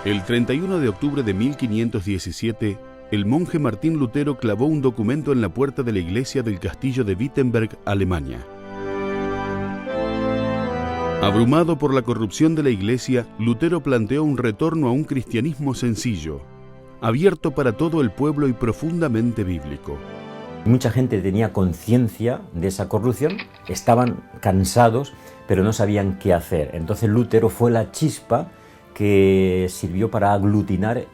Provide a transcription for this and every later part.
El 31 de octubre de 1517, el monje Martín Lutero clavó un documento en la puerta de la iglesia del castillo de Wittenberg, Alemania. Abrumado por la corrupción de la iglesia, Lutero planteó un retorno a un cristianismo sencillo, abierto para todo el pueblo y profundamente bíblico. Mucha gente tenía conciencia de esa corrupción, estaban cansados, pero no sabían qué hacer. Entonces Lutero fue la chispa que sirvió para aglutinar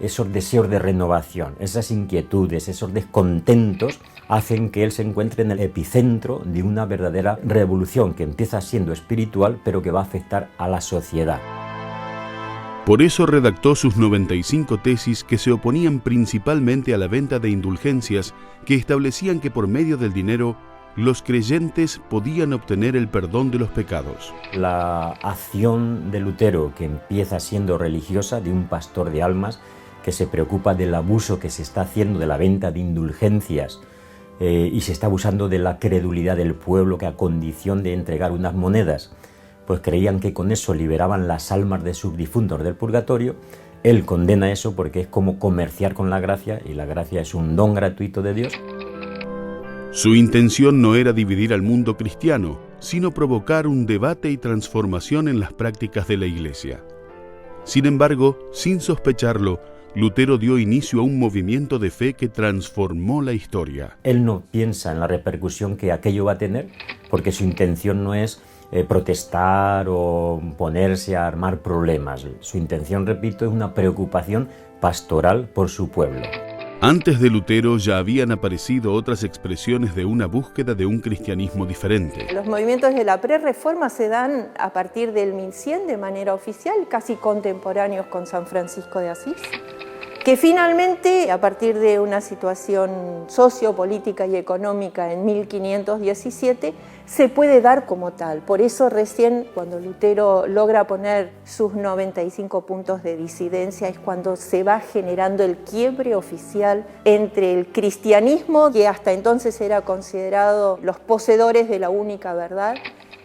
esos deseos de renovación, esas inquietudes, esos descontentos, hacen que él se encuentre en el epicentro de una verdadera revolución que empieza siendo espiritual, pero que va a afectar a la sociedad. Por eso redactó sus 95 tesis que se oponían principalmente a la venta de indulgencias que establecían que por medio del dinero los creyentes podían obtener el perdón de los pecados. La acción de Lutero, que empieza siendo religiosa, de un pastor de almas que se preocupa del abuso que se está haciendo de la venta de indulgencias y se está abusando de la credulidad del pueblo, que a condición de entregar unas monedas, pues creían que con eso liberaban las almas de sus difuntos del purgatorio. Él condena eso porque es como comerciar con la gracia, y la gracia es un don gratuito de Dios. Su intención no era dividir al mundo cristiano, sino provocar un debate y transformación en las prácticas de la Iglesia. Sin embargo, sin sospecharlo, Lutero dio inicio a un movimiento de fe que transformó la historia. Él no piensa en la repercusión que aquello va a tener, porque su intención no es protestar o ponerse a armar problemas. Su intención, repito, es una preocupación pastoral por su pueblo. Antes de Lutero ya habían aparecido otras expresiones de una búsqueda de un cristianismo diferente. Los movimientos de la prerreforma se dan a partir del 1100 de manera oficial, casi contemporáneos con San Francisco de Asís, que finalmente, a partir de una situación sociopolítica y económica en 1517, se puede dar como tal. Por eso recién, cuando Lutero logra poner sus 95 puntos de disidencia, es cuando se va generando el quiebre oficial entre el cristianismo, que hasta entonces era considerado los poseedores de la única verdad,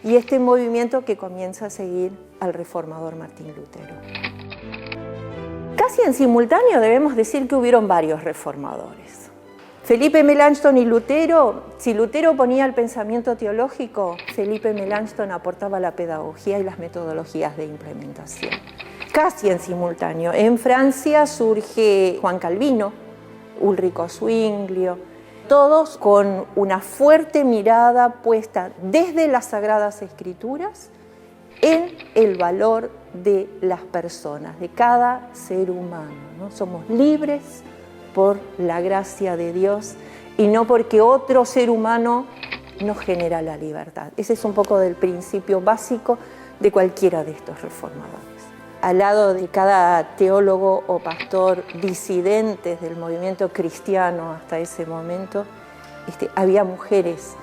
y este movimiento que comienza a seguir al reformador Martín Lutero. Casi en simultáneo debemos decir que hubieron varios reformadores. Felipe Melanchthon y Lutero, si Lutero ponía el pensamiento teológico, Felipe Melanchthon aportaba la pedagogía y las metodologías de implementación. Casi en simultáneo. En Francia surge Juan Calvino, Ulrico Zwinglio, todos con una fuerte mirada puesta desde las Sagradas Escrituras en el valor de las personas, de cada ser humano, ¿no? Somos libres por la gracia de Dios y no porque otro ser humano nos genera la libertad. Ese es un poco del principio básico de cualquiera de estos reformadores. Al lado de cada teólogo o pastor disidentes del movimiento cristiano hasta ese momento, había mujeres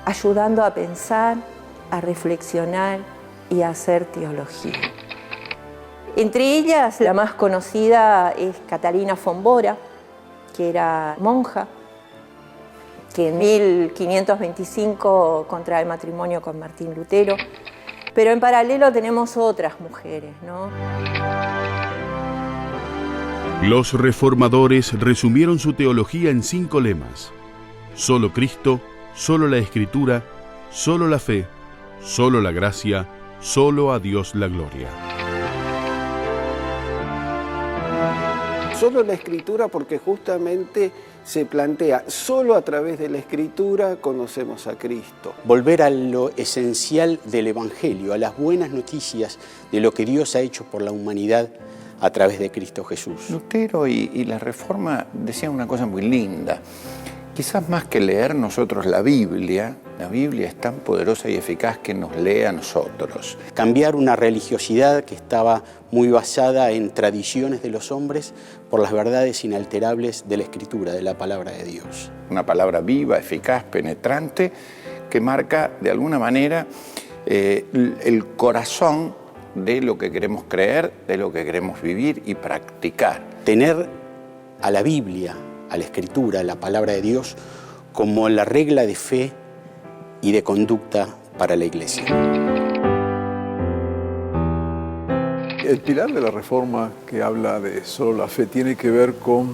ayudando a pensar, a reflexionar y a hacer teología. Entre ellas, la más conocida es Catalina von Bora, que era monja, que en 1525 contrae matrimonio con Martín Lutero, pero en paralelo tenemos otras mujeres, ¿no? Los reformadores resumieron su teología en 5 lemas: solo Cristo, solo la Escritura, solo la fe, solo la gracia, solo a Dios la gloria. Solo la Escritura, porque justamente se plantea, solo a través de la Escritura conocemos a Cristo. Volver a lo esencial del Evangelio, a las buenas noticias de lo que Dios ha hecho por la humanidad a través de Cristo Jesús. Lutero y la Reforma decían una cosa muy linda. Quizás más que leer nosotros la Biblia es tan poderosa y eficaz que nos lee a nosotros. Cambiar una religiosidad que estaba muy basada en tradiciones de los hombres por las verdades inalterables de la Escritura, de la palabra de Dios. Una palabra viva, eficaz, penetrante, que marca de alguna manera el corazón de lo que queremos creer, de lo que queremos vivir y practicar. Tener a la Biblia, a la Escritura, a la palabra de Dios, como la regla de fe y de conducta para la Iglesia. el pilar de la Reforma que habla de solo la fe tiene que ver con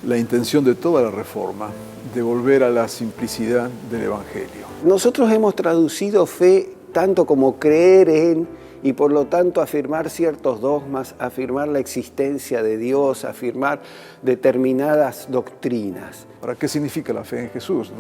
la intención de toda la Reforma, de volver a la simplicidad del Evangelio. Nosotros hemos traducido fe tanto como creer en y por lo tanto afirmar ciertos dogmas, afirmar la existencia de Dios, afirmar determinadas doctrinas. ¿Para qué significa la fe en Jesús?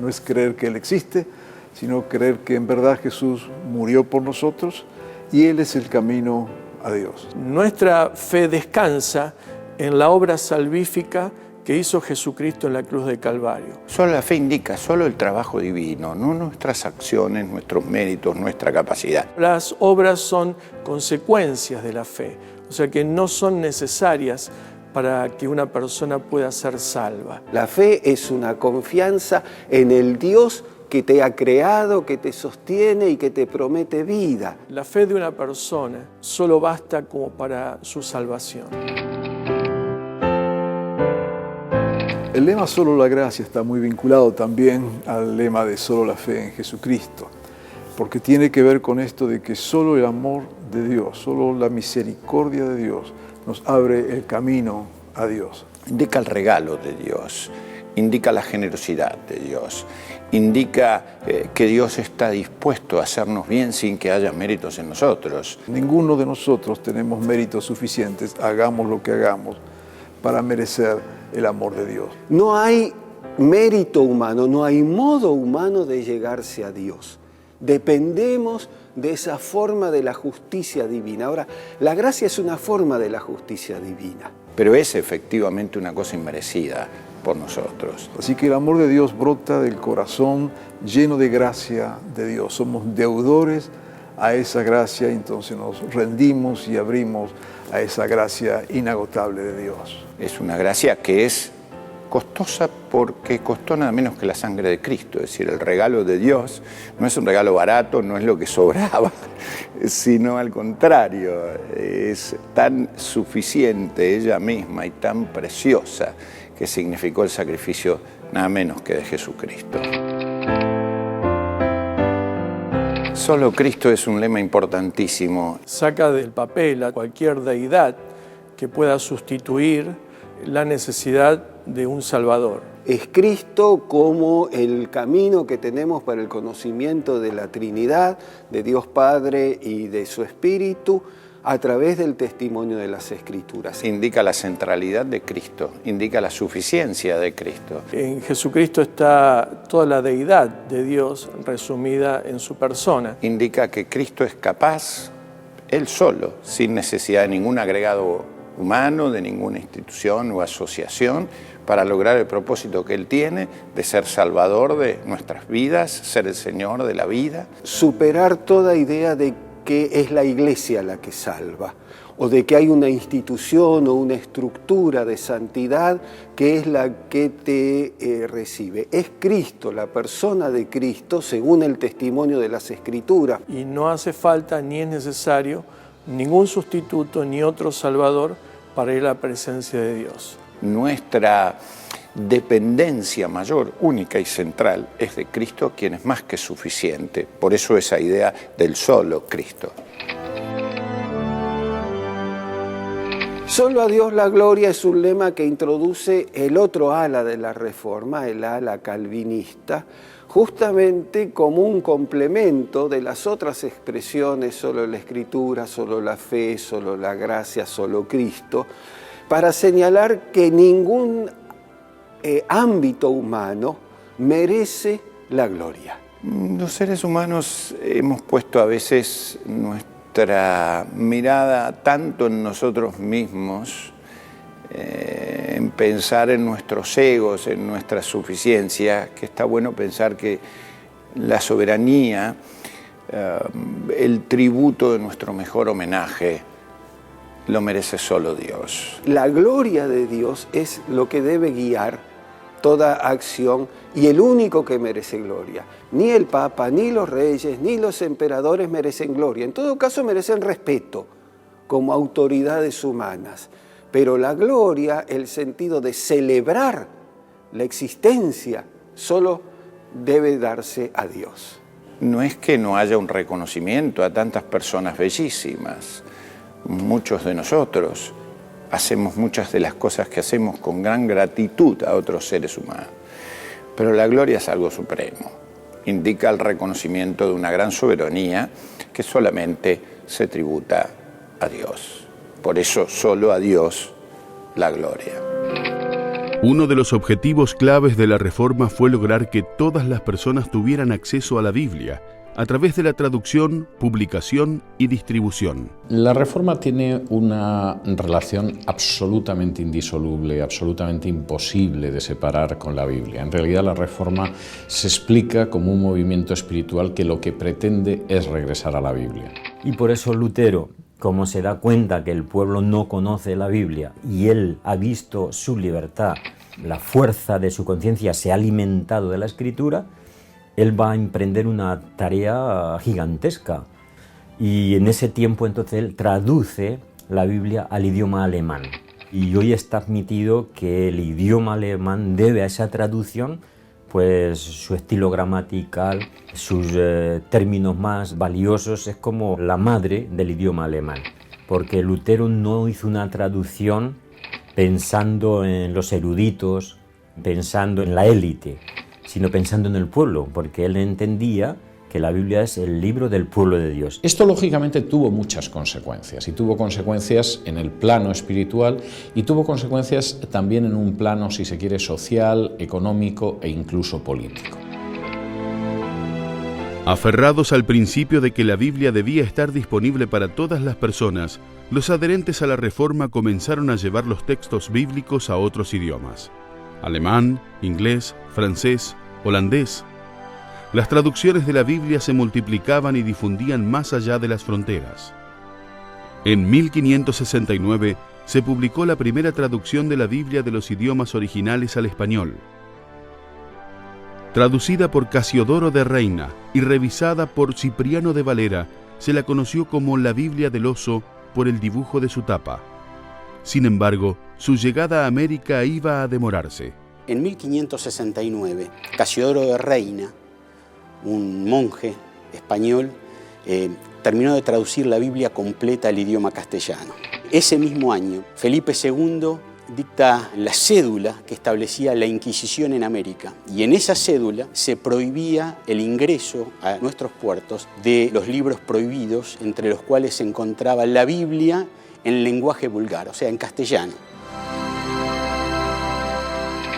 No es creer que Él existe, sino creer que en verdad Jesús murió por nosotros y Él es el camino a Dios. Nuestra fe descansa en la obra salvífica que hizo Jesucristo en la cruz de Calvario. Solo la fe indica solo el trabajo divino, no nuestras acciones, nuestros méritos, nuestra capacidad. Las obras son consecuencias de la fe, o sea que no son necesarias para que una persona pueda ser salva. La fe es una confianza en el Dios que te ha creado, que te sostiene y que te promete vida. La fe de una persona solo basta como para su salvación. El lema solo la gracia está muy vinculado también al lema de solo la fe en Jesucristo, porque tiene que ver con esto de que solo el amor de Dios, solo la misericordia de Dios nos abre el camino a Dios. Indica el regalo de Dios, indica la generosidad de Dios, indica que Dios está dispuesto a hacernos bien sin que haya méritos en nosotros. Ninguno de nosotros tenemos méritos suficientes, hagamos lo que hagamos, para merecer el amor de Dios. No hay mérito humano, no hay modo humano de llegarse a Dios. Dependemos de esa forma de la justicia divina. Ahora, la gracia es una forma de la justicia divina. Pero es efectivamente una cosa inmerecida por nosotros. Así que el amor de Dios brota del corazón lleno de gracia de Dios. Somos deudores a esa gracia, entonces nos rendimos y abrimos a esa gracia inagotable de Dios. Es una gracia que es costosa porque costó nada menos que la sangre de Cristo. Es decir, el regalo de Dios no es un regalo barato, no es lo que sobraba, sino al contrario, es tan suficiente ella misma y tan preciosa que significó el sacrificio nada menos que de Jesucristo. Solo Cristo es un lema importantísimo. Saca del papel a cualquier deidad que pueda sustituir la necesidad de un Salvador. Es Cristo como el camino que tenemos para el conocimiento de la Trinidad, de Dios Padre y de su Espíritu, a través del testimonio de las Escrituras. Indica la centralidad de Cristo, indica la suficiencia de Cristo. En Jesucristo está toda la deidad de Dios resumida en su persona. Indica que Cristo es capaz, Él solo, sin necesidad de ningún agregado humano, de ninguna institución o asociación, para lograr el propósito que Él tiene de ser Salvador de nuestras vidas, ser el Señor de la vida. Superar toda idea de que es la Iglesia la que salva, o de que hay una institución o una estructura de santidad que es la que te recibe. Es Cristo, la persona de Cristo, según el testimonio de las Escrituras. Y no hace falta ni es necesario ningún sustituto ni otro Salvador para ir a la presencia de Dios. Nuestra dependencia mayor, única y central, es de Cristo, quien es más que suficiente. Por eso esa idea del solo Cristo. Solo a Dios la gloria es un lema que introduce el otro ala de la Reforma, el ala calvinista, justamente como un complemento de las otras expresiones, solo la Escritura, solo la fe, solo la gracia, solo Cristo, para señalar que ningún ámbito humano merece la gloria. Los seres humanos hemos puesto a veces nuestra mirada tanto en nosotros mismos, en pensar en nuestros egos, en nuestra suficiencia, que está bueno pensar que la soberanía, el tributo de nuestro mejor homenaje, lo merece solo Dios. La gloria de Dios es lo que debe guiar toda acción y el único que merece gloria. Ni el Papa, ni los reyes, ni los emperadores merecen gloria. En todo caso merecen respeto como autoridades humanas. Pero la gloria, el sentido de celebrar la existencia, solo debe darse a Dios. No es que no haya un reconocimiento a tantas personas bellísimas. muchos de nosotros hacemos muchas de las cosas que hacemos con gran gratitud a otros seres humanos. Pero la gloria es algo supremo. Indica el reconocimiento de una gran soberanía que solamente se tributa a Dios. Por eso solo a Dios la gloria. Uno de los objetivos claves de la Reforma fue lograr que todas las personas tuvieran acceso a la Biblia, a través de la traducción, publicación y distribución. La Reforma tiene una relación absolutamente indisoluble, absolutamente imposible de separar con la Biblia. En realidad la Reforma se explica como un movimiento espiritual que lo que pretende es regresar a la Biblia. Y por eso Lutero, como se da cuenta que el pueblo no conoce la Biblia y él ha visto su libertad, la fuerza de su conciencia se ha alimentado de la Escritura, él va a emprender una tarea gigantesca. Y en ese tiempo entonces él traduce la Biblia al idioma alemán. Y hoy está admitido que el idioma alemán debe a esa traducción pues su estilo gramatical, sus términos más valiosos, es como la madre del idioma alemán. Porque Lutero no hizo una traducción pensando en los eruditos, pensando en la élite, sino pensando en el pueblo, porque él entendía que la Biblia es el libro del pueblo de Dios. Esto lógicamente tuvo muchas consecuencias, y tuvo consecuencias en el plano espiritual y tuvo consecuencias también en un plano, si se quiere, social, económico e incluso político. Aferrados al principio de que la Biblia debía estar disponible para todas las personas, los adherentes a la Reforma comenzaron a llevar los textos bíblicos a otros idiomas: alemán, inglés, francés, holandés. Las traducciones de la Biblia se multiplicaban y difundían más allá de las fronteras. En 1569 se publicó la primera traducción de la Biblia de los idiomas originales al español. Traducida por Casiodoro de Reina y revisada por Cipriano de Valera, se la conoció como la Biblia del Oso por el dibujo de su tapa. Sin embargo, su llegada a América iba a demorarse. En 1569, Casiodoro de Reina, un monje español, terminó de traducir la Biblia completa al idioma castellano. Ese mismo año, Felipe II dicta la cédula que establecía la Inquisición en América, y en esa cédula se prohibía el ingreso a nuestros puertos de los libros prohibidos, entre los cuales se encontraba la Biblia en lenguaje vulgar, o sea, en castellano.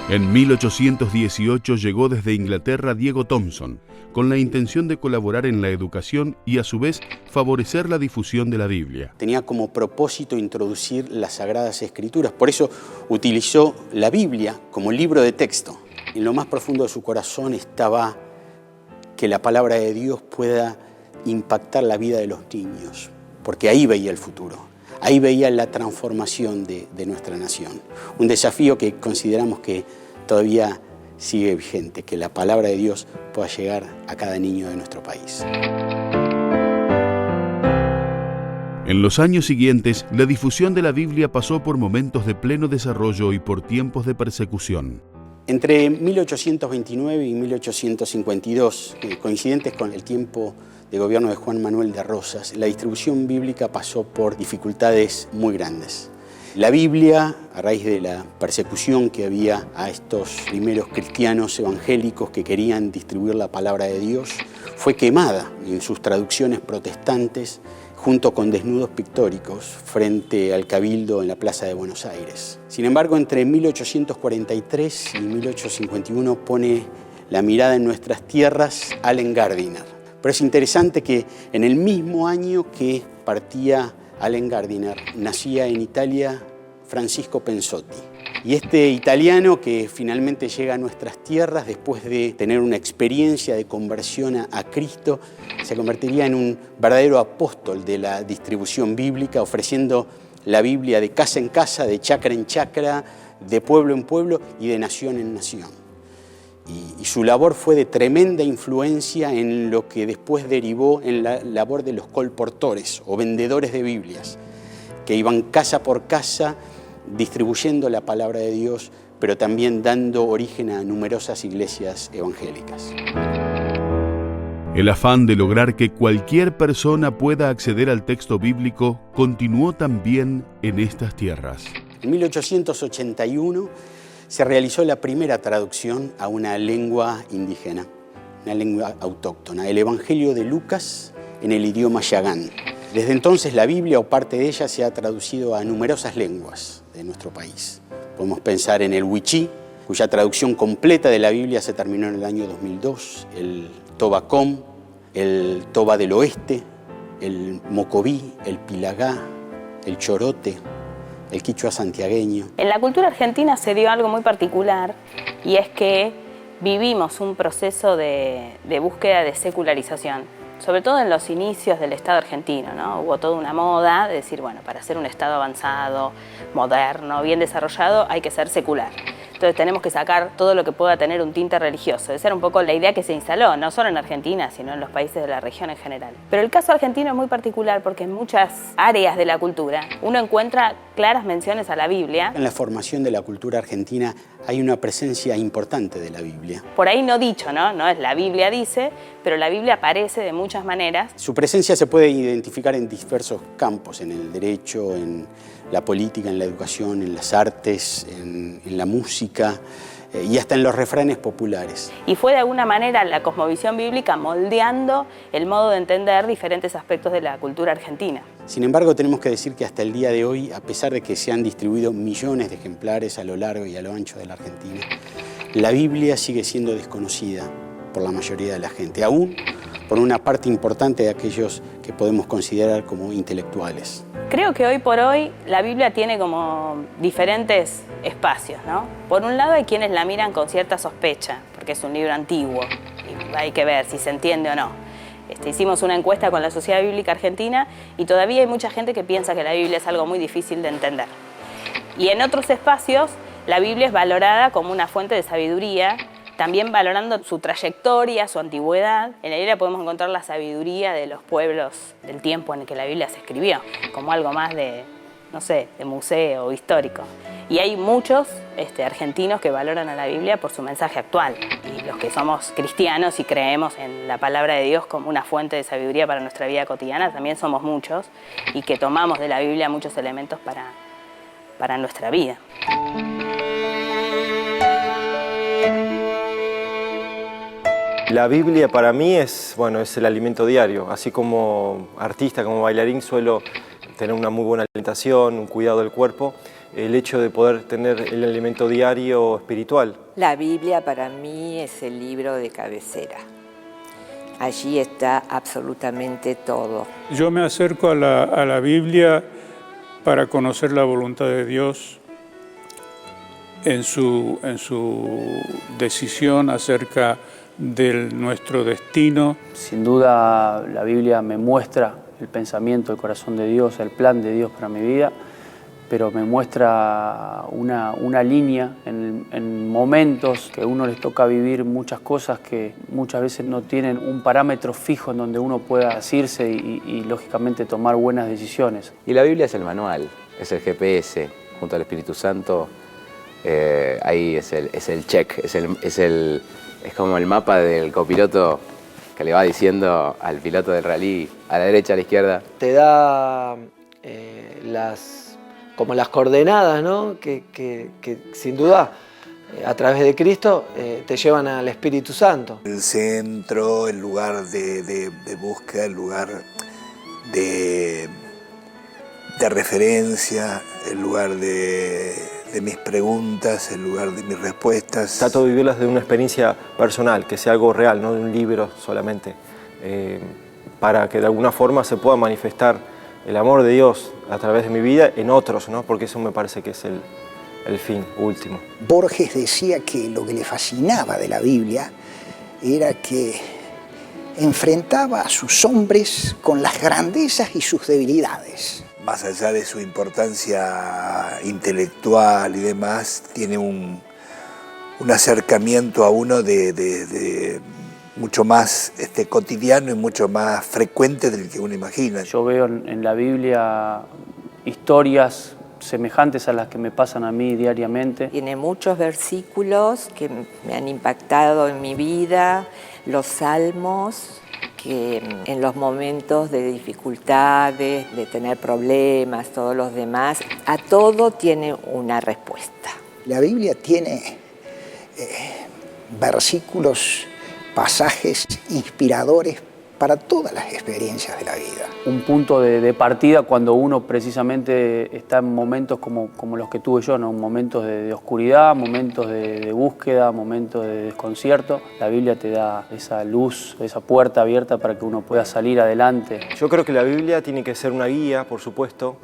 En 1818 llegó desde Inglaterra Diego Thompson, con la intención de colaborar en la educación y a su vez favorecer la difusión de la Biblia. Tenía como propósito introducir las Sagradas Escrituras, por eso utilizó la Biblia como libro de texto. En lo más profundo de su corazón estaba que la palabra de Dios pueda impactar la vida de los niños, porque ahí veía el futuro, ahí veía la transformación de nuestra nación. Un desafío que consideramos que todavía sigue vigente, que la palabra de Dios pueda llegar a cada niño de nuestro país. En los años siguientes, la difusión de la Biblia pasó por momentos de pleno desarrollo y por tiempos de persecución. Entre 1829 y 1852, coincidentes con el tiempo de gobierno de Juan Manuel de Rosas, la distribución bíblica pasó por dificultades muy grandes. La Biblia, a raíz de la persecución que había a estos primeros cristianos evangélicos que querían distribuir la palabra de Dios, fue quemada en sus traducciones protestantes junto con desnudos pictóricos frente al Cabildo en la Plaza de Buenos Aires. Sin embargo, entre 1843 y 1851 pone la mirada en nuestras tierras Allen Gardiner. Pero es interesante que en el mismo año que partía Allen Gardiner, nacía en Italia Francisco Pensotti. Y este italiano que finalmente llega a nuestras tierras después de tener una experiencia de conversión a Cristo, se convertiría en un verdadero apóstol de la distribución bíblica, ofreciendo la Biblia de casa en casa, de chacra en chacra, de pueblo en pueblo y de nación en nación. Y su labor fue de tremenda influencia en lo que después derivó en la labor de los colportores o vendedores de Biblias, que iban casa por casa distribuyendo la palabra de Dios, pero también dando origen a numerosas iglesias evangélicas. El afán de lograr que cualquier persona pueda acceder al texto bíblico continuó también en estas tierras. En 1881 se realizó la primera traducción a una lengua indígena, una lengua autóctona, el Evangelio de Lucas en el idioma yagán. Desde entonces la Biblia o parte de ella se ha traducido a numerosas lenguas de nuestro país. Podemos pensar en el wichí, cuya traducción completa de la Biblia se terminó en el año 2002, el tobacom, el toba del oeste, el mocoví, el pilagá, el chorote, el quichua santiagueño. En la cultura argentina se dio algo muy particular y es que vivimos un proceso de búsqueda de secularización, sobre todo en los inicios del Estado argentino, ¿no? Hubo toda una moda de decir, bueno, para ser un Estado avanzado, moderno, bien desarrollado, hay que ser secular. Entonces tenemos que sacar todo lo que pueda tener un tinte religioso. Esa era un poco la idea que se instaló, no solo en Argentina, sino en los países de la región en general. Pero el caso argentino es muy particular porque en muchas áreas de la cultura uno encuentra claras menciones a la Biblia. En la formación de la cultura argentina hay una presencia importante de la Biblia. Por ahí no dicho, ¿no? No es la Biblia dice, pero la Biblia aparece de muchas maneras. Su presencia se puede identificar en diversos campos, en el derecho, en la política, en la educación, en las artes, en la música y hasta en los refranes populares. Y fue de alguna manera la cosmovisión bíblica moldeando el modo de entender diferentes aspectos de la cultura argentina. Sin embargo, tenemos que decir que hasta el día de hoy, a pesar de que se han distribuido millones de ejemplares a lo largo y a lo ancho de la Argentina, la Biblia sigue siendo desconocida por la mayoría de la gente, aún por una parte importante de aquellos que podemos considerar como intelectuales. Creo que hoy por hoy la Biblia tiene como diferentes espacios, ¿no? Por un lado hay quienes la miran con cierta sospecha, porque es un libro antiguo y hay que ver si se entiende o no. Hicimos una encuesta con la Sociedad Bíblica Argentina y todavía hay mucha gente que piensa que la Biblia es algo muy difícil de entender. Y en otros espacios la Biblia es valorada como una fuente de sabiduría, también valorando su trayectoria, su antigüedad. En la Biblia podemos encontrar la sabiduría de los pueblos del tiempo en el que la Biblia se escribió, como algo más de, no sé, de museo histórico. Y hay muchos argentinos que valoran a la Biblia por su mensaje actual. Y los que somos cristianos y creemos en la palabra de Dios como una fuente de sabiduría para nuestra vida cotidiana, también somos muchos y que tomamos de la Biblia muchos elementos para nuestra vida. La Biblia para mí es el alimento diario. Así como artista, como bailarín, suelo tener una muy buena alimentación, un cuidado del cuerpo. El hecho de poder tener el alimento diario espiritual. La Biblia para mí es el libro de cabecera. Allí está absolutamente todo. Yo me acerco a la Biblia para conocer la voluntad de Dios en su decisión acerca de nuestro destino. Sin duda la Biblia me muestra el pensamiento, el corazón de Dios, el plan de Dios para mi vida, pero me muestra una línea en momentos que a uno les toca vivir muchas cosas que muchas veces no tienen un parámetro fijo en donde uno pueda asirse y lógicamente tomar buenas decisiones. Y la Biblia es el manual, es el GPS, junto al Espíritu Santo, ahí es el check, es como el mapa del copiloto que le va diciendo al piloto del rally a la derecha, a la izquierda. Te da como las coordenadas, ¿no? que sin duda a través de Cristo te llevan al Espíritu Santo. El centro, el lugar de búsqueda, el lugar de referencia, el lugar de mis preguntas, el lugar de mis respuestas. Trato de vivirlas de una experiencia personal, que sea algo real, no de un libro solamente, para que de alguna forma se pueda manifestar el amor de Dios a través de mi vida en otros, ¿no? Porque eso me parece que es el fin último. Borges decía que lo que le fascinaba de la Biblia era que enfrentaba a sus hombres con las grandezas y sus debilidades. Más allá de su importancia intelectual y demás, tiene un acercamiento a uno de mucho más cotidiano y mucho más frecuente del que uno imagina. Yo veo en la Biblia historias semejantes a las que me pasan a mí diariamente. Tiene muchos versículos que me han impactado en mi vida, los salmos, que en los momentos de dificultades, de tener problemas, todos los demás, a todo tiene una respuesta. La Biblia tiene versículos, pasajes inspiradores para todas las experiencias de la vida. Un punto de partida cuando uno precisamente está en momentos como los que tuve yo, ¿no? Momentos de oscuridad, momentos de búsqueda, momentos de desconcierto. La Biblia te da esa luz, esa puerta abierta para que uno pueda salir adelante. Yo creo que la Biblia tiene que ser una guía, por supuesto,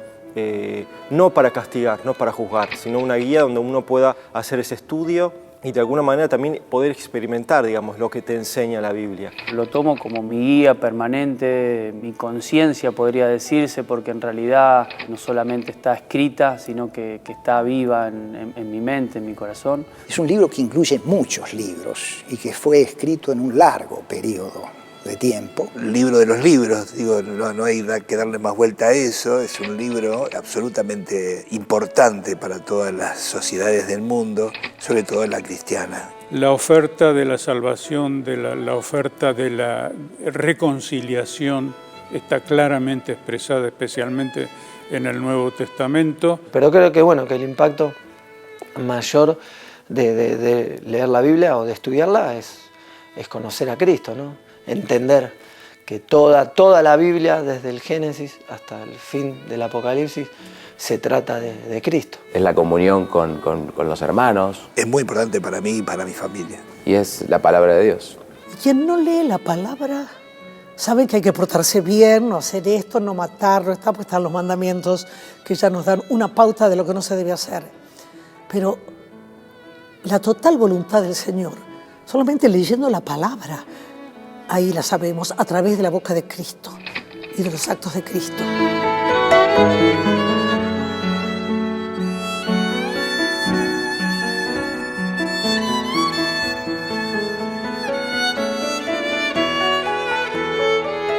no para castigar, no para juzgar, sino una guía donde uno pueda hacer ese estudio y de alguna manera también poder experimentar, digamos, lo que te enseña la Biblia. Lo tomo como mi guía permanente, mi conciencia podría decirse, porque en realidad no solamente está escrita, sino que está viva en mi mente, en mi corazón. Es un libro que incluye muchos libros y que fue escrito en un largo periodo de tiempo. El libro de los libros, digo, no hay que darle más vuelta a eso, es un libro absolutamente importante para todas las sociedades del mundo, sobre todo la cristiana. La oferta de la salvación, la oferta de la reconciliación está claramente expresada, especialmente en el Nuevo Testamento. Pero creo que el impacto mayor de leer la Biblia o de estudiarla es conocer a Cristo, ¿no? Entender que toda la Biblia, desde el Génesis hasta el fin del Apocalipsis, se trata de Cristo. Es la comunión con los hermanos. Es muy importante para mí y para mi familia. Y es la palabra de Dios. Quien no lee la palabra sabe que hay que portarse bien, no hacer esto, no matar, no está, pues están los mandamientos que ya nos dan una pauta de lo que no se debe hacer. Pero la total voluntad del Señor, solamente leyendo la palabra, ahí la sabemos a través de la boca de Cristo y de los actos de Cristo.